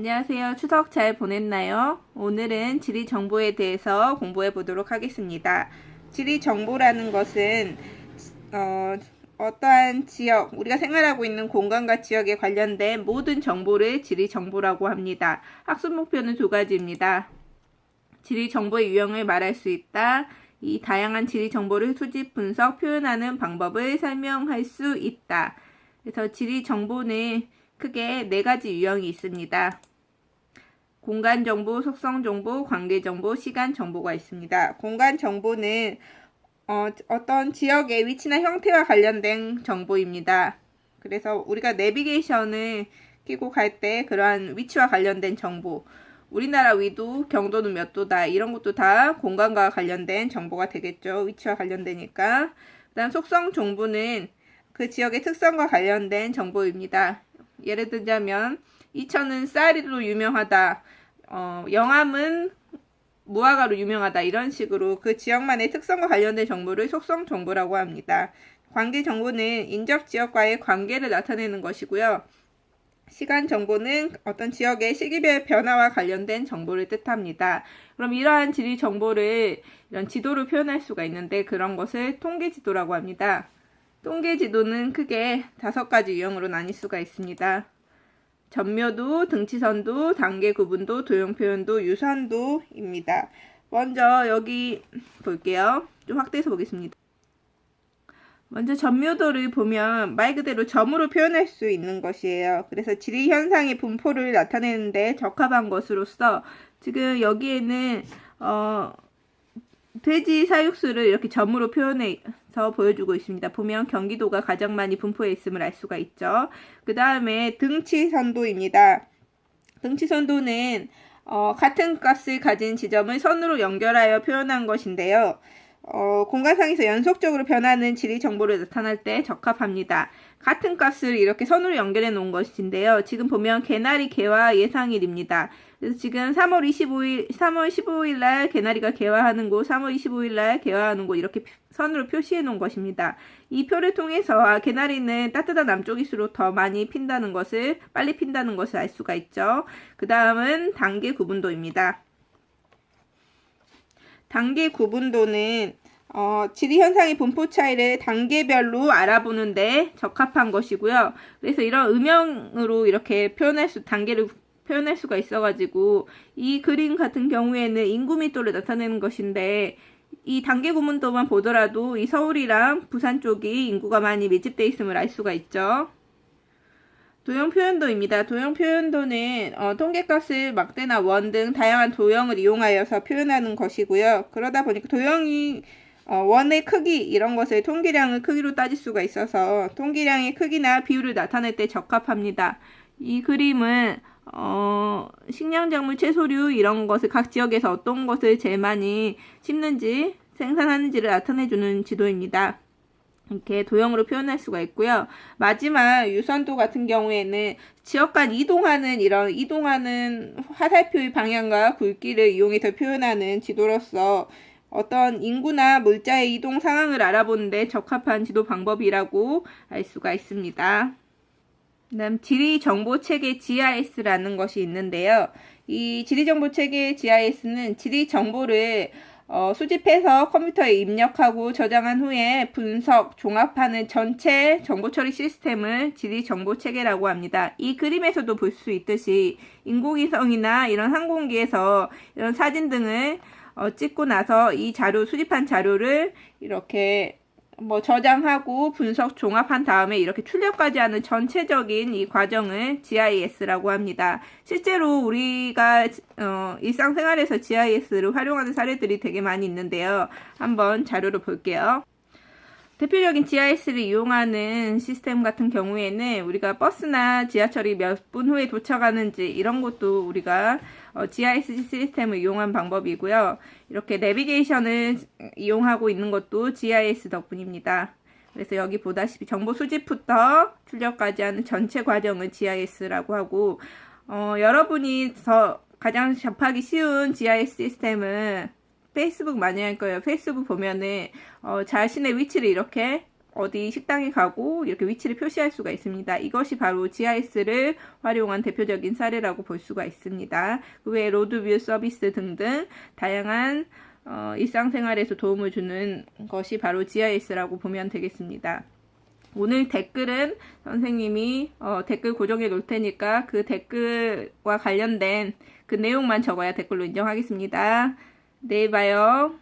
안녕하세요. 추석 잘 보냈나요? 오늘은 지리 정보에 대해서 공부해 보도록 하겠습니다. 지리 정보라는 것은 어떠한 지역, 우리가 생활하고 있는 공간과 지역에 관련된 모든 정보를 지리 정보라고 합니다. 학습 목표는 두 가지입니다. 지리 정보의 유형을 말할 수 있다. 이 다양한 지리 정보를 수집, 분석, 표현하는 방법을 설명할 수 있다. 그래서 지리 정보는 크게 네 가지 유형이 있습니다. 공간 정보, 속성 정보, 관계 정보, 시간 정보가 있습니다. 공간 정보는 어떤 지역의 위치나 형태와 관련된 정보입니다. 그래서 우리가 내비게이션을 끼고 갈 때 그러한 위치와 관련된 정보, 우리나라 위도, 경도는 몇 도다, 이런 것도 다 공간과 관련된 정보가 되겠죠. 위치와 관련되니까. 그다음 속성 정보는 그 지역의 특성과 관련된 정보입니다. 예를 들자면 이천은 쌀로 유명하다, 영암은 무화과로 유명하다, 이런 식으로 그 지역만의 특성과 관련된 정보를 속성 정보라고 합니다. 관계 정보는 인접 지역과의 관계를 나타내는 것이고요. 시간 정보는 어떤 지역의 시기별 변화와 관련된 정보를 뜻합니다. 그럼 이러한 지리 정보를 이런 지도로 표현할 수가 있는데 그런 것을 통계 지도라고 합니다. 통계 지도는 크게 5가지 유형으로 나뉠 수가 있습니다. 전묘도, 등치선도, 단계 구분도, 도형 표현도, 유선도입니다. 먼저 여기 볼게요. 좀 확대해서 보겠습니다. 먼저 전묘도를 보면 말 그대로 점으로 표현할 수 있는 것이에요. 그래서 지리 현상의 분포를 나타내는데 적합한 것으로서 지금 여기에는 돼지 사육수를 이렇게 점으로 표현해서 보여주고 있습니다. 보면 경기도가 가장 많이 분포해 있음을 알 수가 있죠. 그 다음에 등치선도입니다. 등치선도는 같은 값을 가진 지점을 선으로 연결하여 표현한 것인데요. 공간상에서 연속적으로 변하는 지리 정보를 나타낼 때 적합합니다. 같은 값을 이렇게 선으로 연결해 놓은 것인데요. 지금 보면 개나리 개화 예상일입니다. 그래서 지금 3월 15일 날 개나리가 개화하는 곳, 3월 25일 날 개화하는 곳, 이렇게 선으로 표시해 놓은 것입니다. 이 표를 통해서 개나리는 따뜻한 남쪽일수록 더 많이 핀다는 것을, 빨리 핀다는 것을 알 수가 있죠. 그 다음은 단계 구분도입니다. 단계 구분도는 지리 현상의 분포 차이를 단계별로 알아보는데 적합한 것이고요. 그래서 이런 음영으로 이렇게 단계를 표현할 수가 있어가지고 이 그림 같은 경우에는 인구 밀도를 나타내는 것인데 이 단계 구분도만 보더라도 이 서울이랑 부산 쪽이 인구가 많이 밀집되어 있음을 알 수가 있죠. 도형 표현도입니다. 도형 표현도는 통계값을 막대나 원 등 다양한 도형을 이용하여서 표현하는 것이고요. 그러다 보니까 도형이 원의 크기, 이런 것을 통계량의 크기로 따질 수가 있어서 통계량의 크기나 비율을 나타낼 때 적합합니다. 이 그림은 식량작물, 채소류 이런 것을 각 지역에서 어떤 것을 제일 많이 심는지 생산하는지를 나타내주는 지도입니다. 이렇게 도형으로 표현할 수가 있고요. 마지막 유선도 같은 경우에는 지역 간 이동하는 화살표의 방향과 굵기를 이용해서 표현하는 지도로서 어떤 인구나 물자의 이동 상황을 알아보는데 적합한 지도 방법이라고 알 수가 있습니다. 그다음 지리정보체계 GIS라는 것이 있는데요. 이 지리정보체계 GIS는 지리정보를 수집해서 컴퓨터에 입력하고 저장한 후에 분석, 종합하는 전체 정보처리 시스템을 지리정보체계라고 합니다. 이 그림에서도 볼 수 있듯이 인공위성이나 이런 항공기에서 이런 사진 등을 찍고 나서 이 수집한 자료를 이렇게 저장하고 분석, 종합한 다음에 이렇게 출력까지 하는 전체적인 이 과정을 GIS라고 합니다. 실제로 우리가 일상생활에서 GIS를 활용하는 사례들이 되게 많이 있는데요. 한번 자료를 볼게요. 대표적인 GIS를 이용하는 시스템 같은 경우에는 우리가 버스나 지하철이 몇 분 후에 도착하는지 이런 것도 우리가 GIS 시스템을 이용한 방법이고요. 이렇게 내비게이션을 이용하고 있는 것도 GIS 덕분입니다. 그래서 여기 보다시피 정보 수집부터 출력까지 하는 전체 과정을 GIS라고 하고 여러분이 가장 접하기 쉬운 GIS 시스템은 페이스북 많이 할 거예요. 페이스북 보면은 자신의 위치를 이렇게 어디 식당에 가고 이렇게 위치를 표시할 수가 있습니다. 이것이 바로 GIS를 활용한 대표적인 사례라고 볼 수가 있습니다. 그 외에 로드뷰 서비스 등등 다양한 일상생활에서 도움을 주는 것이 바로 GIS라고 보면 되겠습니다. 오늘 댓글은 선생님이 댓글 고정해 놓을 테니까 그 댓글과 관련된 그 내용만 적어야 댓글로 인정하겠습니다. 내일 봐요.